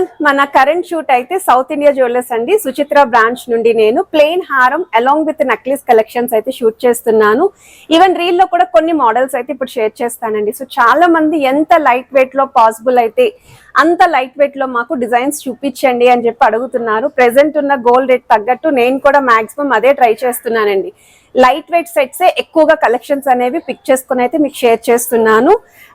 All, మన current shoot అయితే south India jewellers అండి, సుచిత్ర బ్రాంచ్ నుండి నేను ప్లెయిన్ హారం అలాంగ్ విత్ నెక్లెస్ కలెక్షన్స్ అయితే షూట్ చేస్తున్నాను. ఈవెన్ రీల్ లో కూడా కొన్ని మోడల్స్ అయితే ఇప్పుడు షేర్ చేస్తానండి. సో చాలా మంది ఎంత లైట్ వెయిట్ లో పాసిబుల్ అయితే అంత లైట్ వెయిట్ లో మాకు డిజైన్స్ చూపించండి అని చెప్పి అడుగుతున్నారు. ప్రెసెంట్ ఉన్న గోల్డ్ రేట్ తగ్గట్టు నేను కూడా మాక్సిమం అదే ట్రై చేస్తున్నానండి. లైట్ వెయిట్ సెట్సే ఎక్కువగా కలెక్షన్స్ అనేవి పిక్ చేసుకుని అయితే మీకు షేర్ చేస్తున్నాను.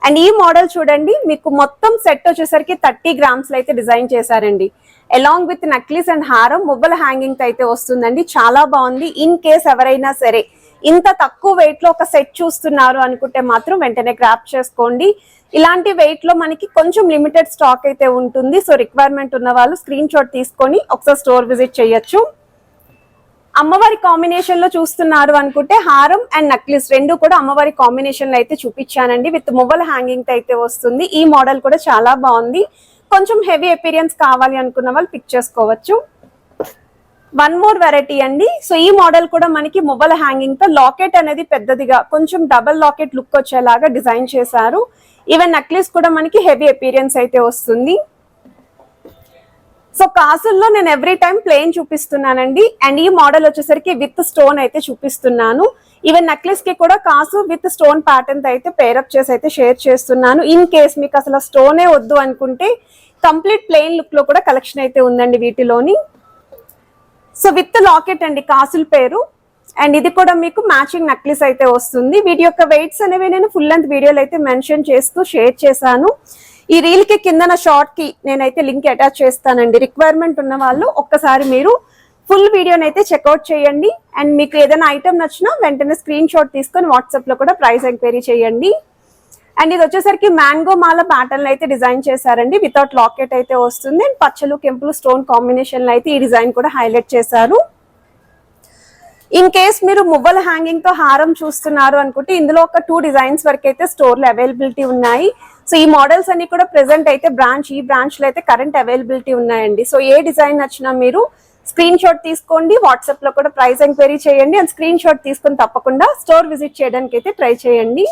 అండ్ ఈ మోడల్ చూడండి, మీకు మొత్తం సెట్ వచ్చేసరికి 30 గ్రామ్స్ అయితే డిజైన్ చేశారండి. అలాంగ్ విత్ నెక్లెస్ అండ్ హారం మువ్వల హ్యాంగింగ్ అయితే వస్తుందండి. చాలా బాగుంది. ఇన్ కేస్ ఎవరైనా సరే ఇంత తక్కువ వెయిట్ లో ఒక సెట్ చూస్తున్నారు అనుకుంటే మాత్రం వెంటనే గ్రాప్ చేసుకోండి. ఇలాంటి వెయిట్ లో మనకి కొంచెం లిమిటెడ్ స్టాక్ అయితే ఉంటుంది. సో రిక్వైర్మెంట్ ఉన్న వాళ్ళు స్క్రీన్ షాట్ తీసుకొని ఒకసారి స్టోర్ విజిట్ చేయొచ్చు. అమ్మవారి కాంబినేషన్ లో చూస్తున్నారు అనుకుంటే హారం అండ్ నెక్లెస్ రెండు కూడా అమ్మవారి కాంబినేషన్ లో అయితే చూపించానండి. విత్ మువ్వల హ్యాంగింగ్ అయితే వస్తుంది. ఈ మోడల్ కూడా చాలా బాగుంది. కొంచెం హెవీ అపీరియన్స్ కావాలి అనుకున్న వాళ్ళు పిక్ చేసుకోవచ్చు. వన్ మోర్ వెరైటీ అండి. సో ఈ మోడల్ కూడా మనకి మువ్వల హ్యాంగింగ్ తో లాకెట్ అనేది పెద్దదిగా కొంచెం డబల్ లాకెట్ లుక్ వచ్చేలాగా డిజైన్ చేశారు. ఈవెన్ నెక్లెస్ కూడా మనకి హెవీ అపీరియన్స్ అయితే వస్తుంది. సో కాసుల్లో నేను ఎవ్రీ టైం ప్లెయిన్ చూపిస్తున్నానండి. అండ్ ఈ మోడల్ వచ్చేసరికి విత్ స్టోన్ అయితే చూపిస్తున్నాను. ఈవెన్ నెక్లెస్ కి కూడా కాసు విత్ స్టోన్ ప్యాటర్న్ అయితే పేరప్ చేసి అయితే షేర్ చేస్తున్నాను. ఇన్ కేస్ మీకు అసలు స్టోనే వద్దు అనుకుంటే కంప్లీట్ ప్లెయిన్ లుక్ లో కూడా కలెక్షన్ అయితే ఉందండి వీటిలోని. సో విత్ లాకెట్ అండి కాసుల పేరు. అండ్ ఇది కూడా మీకు మ్యాచింగ్ నెక్లెస్ అయితే వస్తుంది. వీటి యొక్క వెయిట్స్ అనేవి నేను ఫుల్ లెంత్ వీడియోలో అయితే మెన్షన్ చేస్తూ షేర్ చేశాను. ఈ రీల్ కి కిందన షార్ట్ కి నేనైతే లింక్ అటాచ్ చేస్తానండి. రిక్వైర్మెంట్ ఉన్న వాళ్ళు ఒక్కసారి మీరు ఫుల్ వీడియోని అయితే చెక్అవుట్ చేయండి. అండ్ మీకు ఏదైనా ఐటమ్ నచ్చినా వెంటనే స్క్రీన్ షాట్ తీసుకొని వాట్సాప్ లో కూడా ప్రైస్ ఎంక్వైరీ చేయండి. అండ్ ఇది వచ్చేసరికి మ్యాంగో మాల ప్యాటర్న్ అయితే డిజైన్ చేశారండి. వితౌట్ లాకెట్ అయితే వస్తుంది. అండ్ పచ్చలు కెంపులు స్టోన్ కాంబినేషన్ లో అయితే ఈ డిజైన్ కూడా హైలైట్ చేశారు. ఇన్ కేస్ మీరు మువ్వల హ్యాంగింగ్ తో హారం చూస్తున్నారు అనుకుంటే ఇందులో ఒక 2 డిజైన్స్ వరకు అయితే స్టోర్ లో అవైలబిలిటీ ఉన్నాయి. సో ఈ మోడల్స్ అన్ని కూడా ప్రెసెంట్ అయితే ఈ బ్రాంచ్ లో అయితే కరెంట్ అవైలబిలిటీ ఉన్నాయండి. సో ఏ డిజైన్ నచ్చినా మీరు స్క్రీన్ షాట్ తీసుకోండి. వాట్సాప్ లో కూడా ప్రైస్ ఎంక్వైరీ చేయండి. అండ్ స్క్రీన్ షాట్ తీసుకుని తప్పకుండా స్టోర్ విజిట్ చేయడానికి అయితే ట్రై చేయండి.